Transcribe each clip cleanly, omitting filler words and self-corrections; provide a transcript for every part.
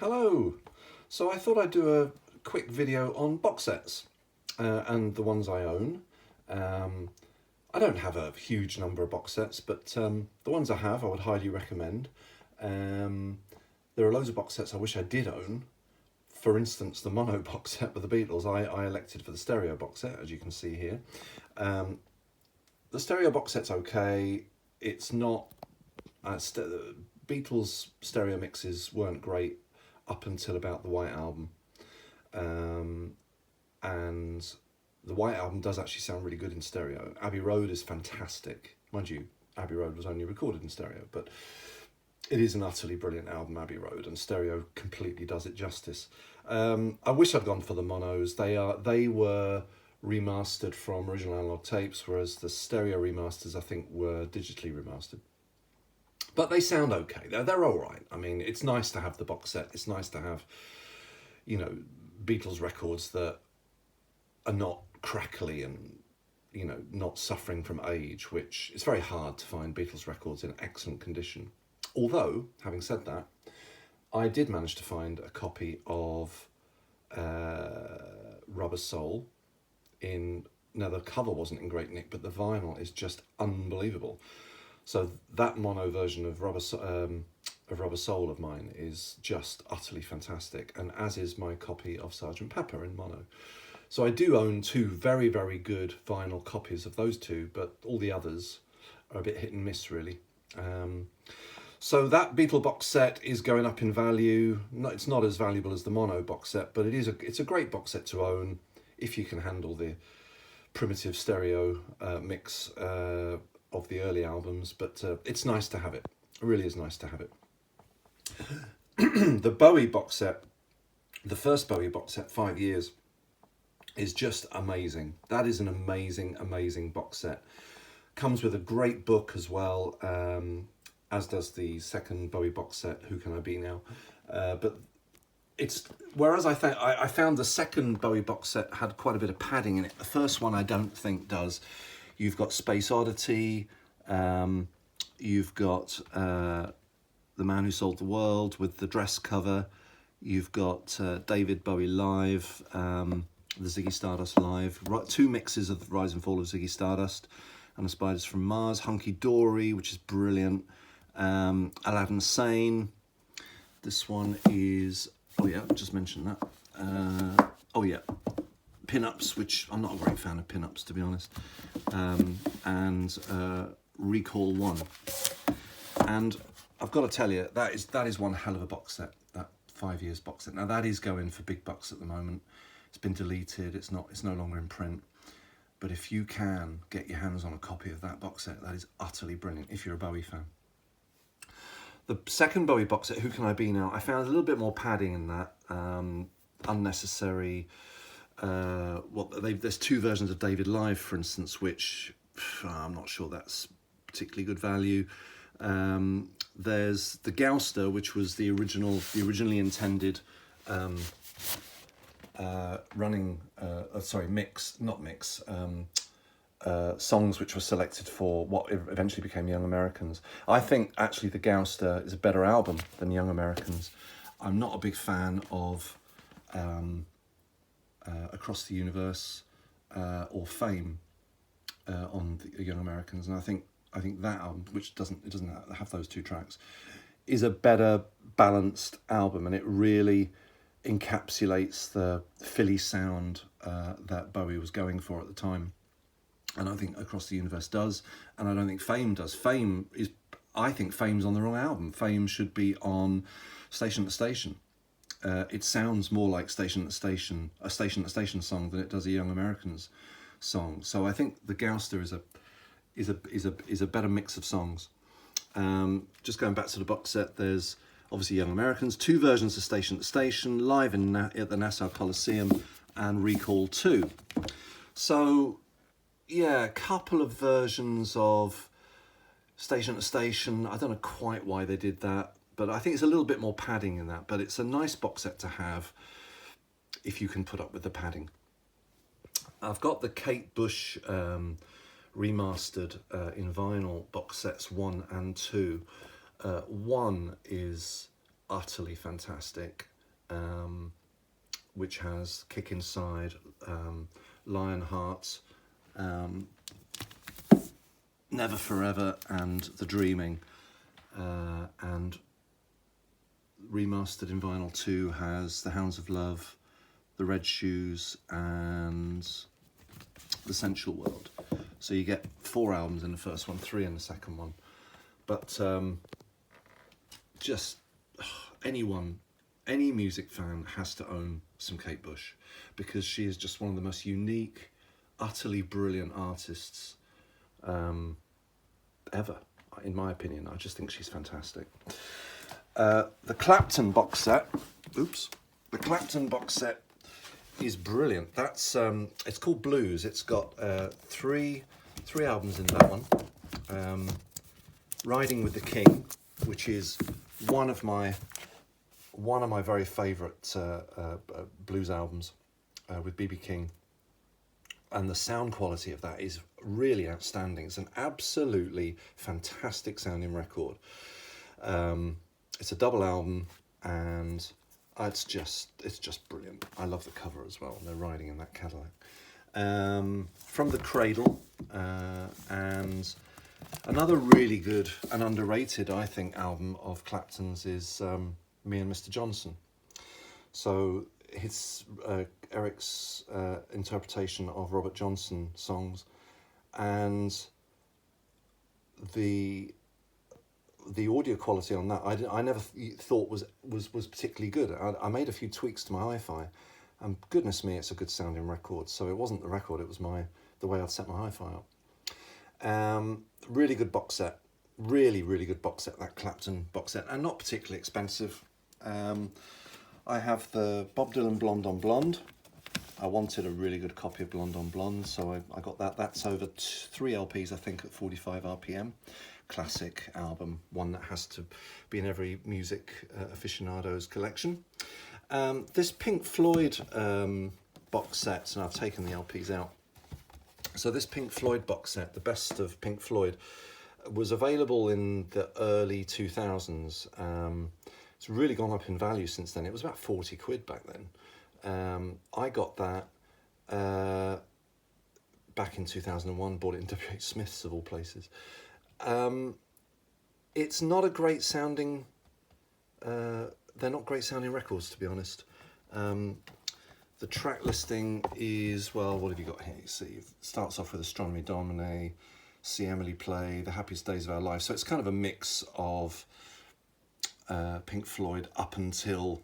Hello! So I thought I'd do a quick video on box sets and the ones I own. Um, I don't have a huge number of box sets, but the ones I have I would highly recommend. Um, there are loads of box sets I wish I did own. For instance, the mono box set with the Beatles, I elected for the stereo box set, as you can see here. Um, the stereo box set's okay. It's not... Beatles stereo mixes weren't great up until about the White Album. Um, and the White Album does actually sound really good in stereo. Abbey Road is fantastic. Mind you, Abbey Road was only recorded in stereo, but it is an utterly brilliant album, Abbey Road, and stereo completely does it justice. I wish I'd gone for the monos. They were remastered from original analog tapes, whereas the stereo remasters I think were digitally remastered. But they sound okay. They're all right. I mean, it's nice to have the box set. It's nice to have, you know, Beatles records that are not crackly and, you know, not suffering from age, which it's very hard to find Beatles records in excellent condition. Although, having said that, I did manage to find a copy of Rubber Soul in... Now, the cover wasn't in great nick, but the vinyl is just unbelievable. So that mono version of Rubber Soul of mine is just utterly fantastic, and as is my copy of Sergeant Pepper in mono. So I do own two very, very good vinyl copies of those two, but all the others are a bit hit and miss, really. So that Beatle box set is going up in value. No, it's not as valuable as the mono box set, but it's a great box set to own if you can handle the primitive stereo mix of the early albums, but it's nice to have it. It really is nice to have it. The Bowie box set, the first Bowie box set, 5 years, is just amazing. That is an amazing, amazing box set. Comes with a great book as well, as does the second Bowie box set, Who Can I Be Now? But it's... Whereas I found the second Bowie box set had quite a bit of padding in it. The first one I don't think does. You've got Space Oddity, you've got The Man Who Sold the World with the dress cover, you've got David Bowie Live, the Ziggy Stardust Live, two mixes of the Rise and Fall of Ziggy Stardust and the Spiders from Mars, Hunky Dory, which is brilliant, Aladdin Sane. This one is, oh yeah, just mentioned that. Oh yeah, Pin-Ups, which I'm not a great fan of Pin-Ups, to be honest, and Recall 1. And I've got to tell you, that is one hell of a box set, that 5 years box set. Now that is going for big bucks at the moment. It's been deleted, it's no longer in print. But if you can get your hands on a copy of that box set, that is utterly brilliant if you're a Bowie fan. The second Bowie box set, Who Can I Be Now? I found a little bit more padding in that, unnecessary. There's two versions of David Live, for instance, which I'm not sure that's particularly good value. There's the Gouster, which was the originally intended songs which were selected for what eventually became Young Americans. I think actually the Gouster is a better album than Young Americans. I'm not a big fan of Across the Universe or Fame on the Young Americans, and I think that album, which doesn't have those two tracks, is a better balanced album, and it really encapsulates the Philly sound that Bowie was going for at the time. And I think Across the Universe does, and I don't think Fame does. I think Fame's on the wrong album. Fame should be on Station to Station. It sounds more like Station to Station, a Station to Station song, than it does a Young Americans song. So I think the Gouster is a better mix of songs. Just going back to the box set, there's obviously Young Americans, two versions of Station to Station, live at the Nassau Coliseum, and Recall 2. So yeah, a couple of versions of Station to Station. I don't know quite why they did that, but I think it's a little bit more padding in that. But it's a nice box set to have if you can put up with the padding. I've got the Kate Bush remastered in vinyl box sets 1 and 2. One is utterly fantastic, which has Kick Inside, Lionheart, Never Forever, and The Dreaming, and remastered in vinyl 2 has The Hounds of Love, The Red Shoes, and The Sensual World. So you get 4 albums in the first one, 3 in the second one. But just anyone, any music fan has to own some Kate Bush, because she is just one of the most unique, utterly brilliant artists ever, in my opinion. I just think she's fantastic. The Clapton box set, the Clapton box set is brilliant. That's it's called Blues. It's got three albums in that one. Riding with the King, which is one of my very favourite blues albums, with B.B. King, and the sound quality of that is really outstanding. It's an absolutely fantastic sounding record. It's a double album, and it's just brilliant. I love the cover as well. They're riding in that Cadillac. From the Cradle, and another really good and underrated, I think, album of Clapton's is Me and Mr. Johnson. So his Eric's interpretation of Robert Johnson songs, and the audio quality on that, I never thought was particularly good. I made a few tweaks to my hi-fi, and goodness me, it's a good sounding record. So it wasn't the record, it was the way I'd set my hi-fi up. Really good box set, really good box set, that Clapton box set, and not particularly expensive. I have the Bob Dylan Blonde on Blonde. I wanted a really good copy of Blonde on Blonde, so I got that. That's over 3 LPs, I think, at 45 RPM. Classic album, one that has to be in every music aficionado's collection. This Pink Floyd box set, and I've taken the LPs out. So this Pink Floyd box set, the best of Pink Floyd, was available in the early 2000s. It's really gone up in value since then. It was about 40 quid back then. I got that back in 2001, bought it in WH Smith's of all places. It's not a great sounding, they're not great sounding records, to be honest. The track listing is, well, what have you got here? You see, it starts off with Astronomy Domine, See Emily Play, The Happiest Days of Our Lives. So it's kind of a mix of Pink Floyd up until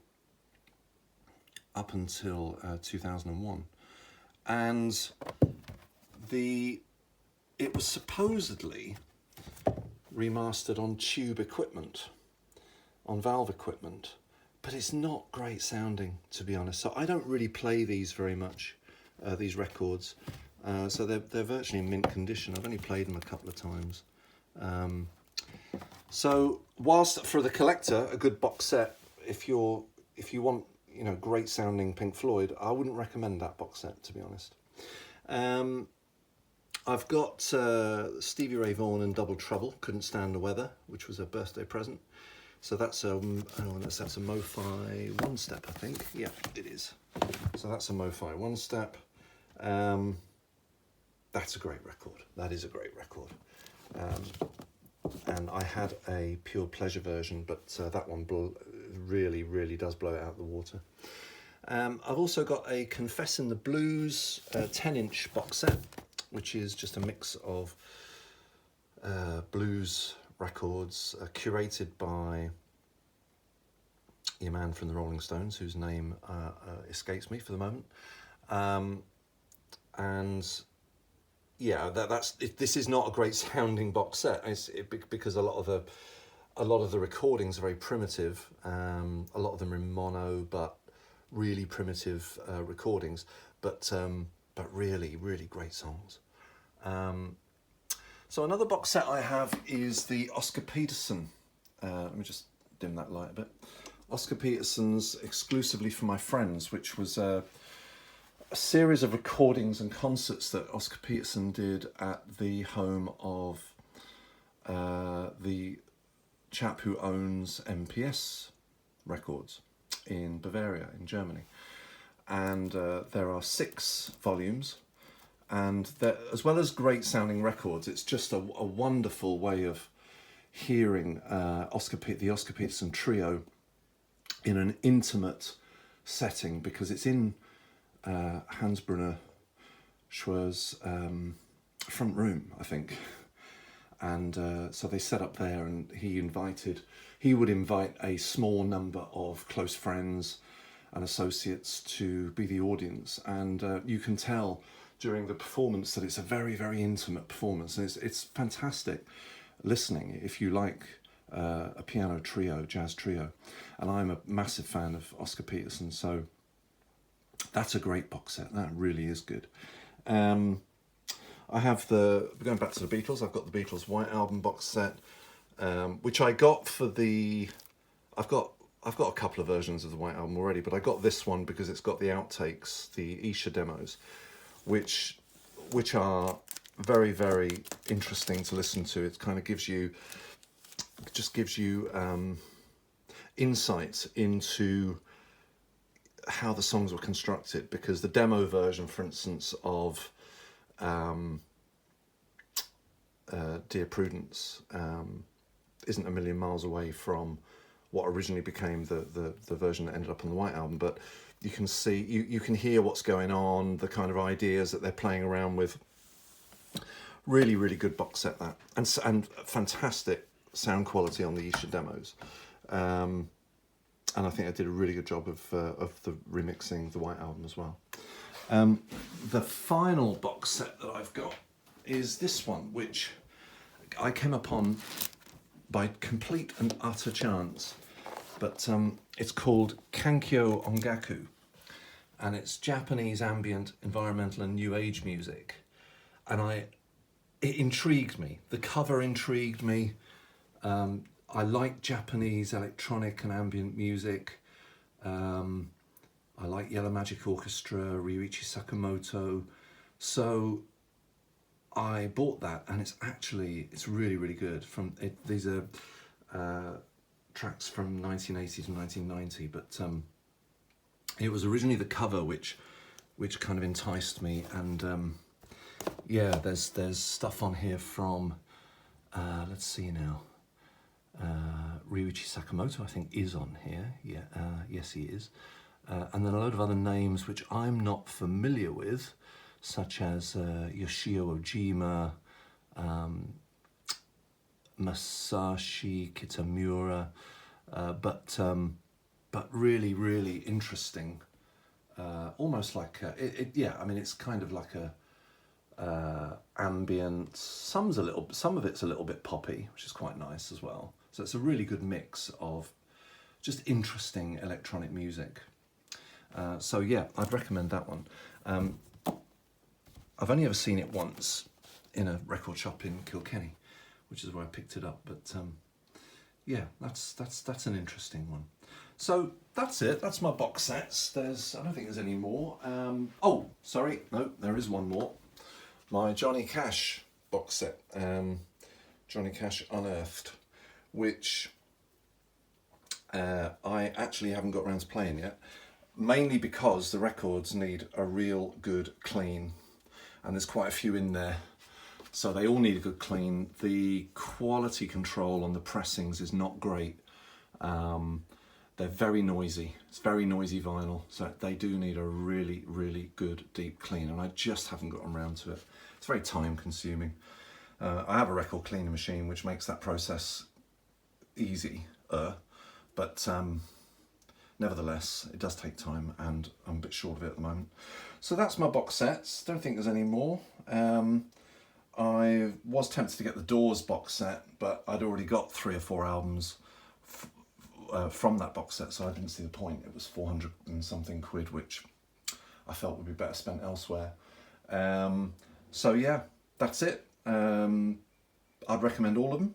2001, and it was supposedly remastered on tube equipment, on valve equipment, but it's not great sounding, to be honest. So I don't really play these very much, these records. So they're virtually in mint condition. I've only played them a couple of times. So whilst for the collector, a good box set, if you want, great sounding Pink Floyd, I wouldn't recommend that box set, to be honest. I've got Stevie Ray Vaughan and Double Trouble, Couldn't Stand the Weather, which was a birthday present. So that's a Mo-Fi one step, I think. Yeah, it is. So that's a Mo-Fi one step. That's a great record. That is a great record. And I had a Pure Pleasure version, but that one really does blow it out of the water. I've also got a Confessin' the Blues 10-inch box set, which is just a mix of blues records curated by your man from the Rolling Stones, whose name escapes me for the moment. And yeah, this is not a great sounding box set. Because a lot of the recordings are very primitive. A lot of them are in mono, but really primitive recordings. But really great songs. So another box set I have is the Oscar Peterson. Let me just dim that light a bit. Oscar Peterson's Exclusively for My Friends, which was a series of recordings and concerts that Oscar Peterson did at the home of the chap who owns MPS Records in Bavaria, in Germany. And there are 6 volumes. And as well as great sounding records, it's just a wonderful way of hearing the Oscar Peterson Trio in an intimate setting, because it's in Hans Brunner Schwer's front room, I think. And so they set up there, and he would invite a small number of close friends and associates to be the audience. And you can tell during the performance that it's a very, very intimate performance. And it's fantastic listening if you like a piano trio, jazz trio. And I'm a massive fan of Oscar Peterson, so that's a great box set. That really is good. I have going back to the Beatles, I've got the Beatles White Album box set, which I got for I've got a couple of versions of the White Album already, but I got this one because it's got the outtakes, the Isha demos, which are very, very interesting to listen to. It kind of gives you insight into how the songs were constructed, because the demo version, for instance, of Dear Prudence isn't a million miles away from what originally became the version that ended up on the White Album, but you can see, you can hear what's going on, the kind of ideas that they're playing around with. Really, really good box set, that, and fantastic sound quality on the Isha demos. And I think I did a really good job of the remixing the White Album as well. The final box set that I've got is this one, which I came upon by complete and utter chance. But it's called Kankyo Ongaku, and it's Japanese ambient, environmental and new age music. And it intrigued me. The cover intrigued me. I like Japanese electronic and ambient music. I like Yellow Magic Orchestra, Ryuichi Sakamoto. So I bought that, and it's really, really good. These are tracks from 1980 to 1990, but it was originally the cover which kind of enticed me. And yeah, there's stuff on here from let's see now, Ryuichi Sakamoto I think is on here. Yeah, yes he is. And then a load of other names which I'm not familiar with, such as Yoshio Ojima, Masashi Kitamura, but really, really interesting. Almost like yeah. I mean, it's kind of like a ambient. Some of it's a little bit poppy, which is quite nice as well. So it's a really good mix of just interesting electronic music. So yeah, I'd recommend that one. I've only ever seen it once in a record shop in Kilkenny, which is where I picked it up. But yeah, that's an interesting one. So that's it. That's my box sets. I don't think there's any more. Oh, sorry, no, there is one more. My Johnny Cash box set, Johnny Cash Unearthed, which I actually haven't got around to playing yet. Mainly because the records need a real good clean, and there's quite a few in there, so they all need a good clean. The quality control on the pressings is not great. They're very noisy. It's very noisy vinyl, so they do need a really, really good deep clean, and I just haven't gotten around to it. It's very time consuming. I have a record cleaning machine which makes that process easy, but nevertheless, it does take time, and I'm a bit short of it at the moment. So that's my box sets. Don't think there's any more. I was tempted to get the Doors box set, but I'd already got 3 or 4 albums from that box set, so I didn't see the point. It was 400 and something quid, which I felt would be better spent elsewhere. So yeah, that's it. I'd recommend all of them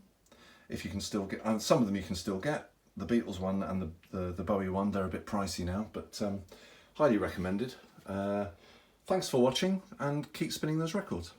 if you can still get, and some of them you can still get. The Beatles one and the Bowie one, they're a bit pricey now, but highly recommended. Thanks for watching, and keep spinning those records.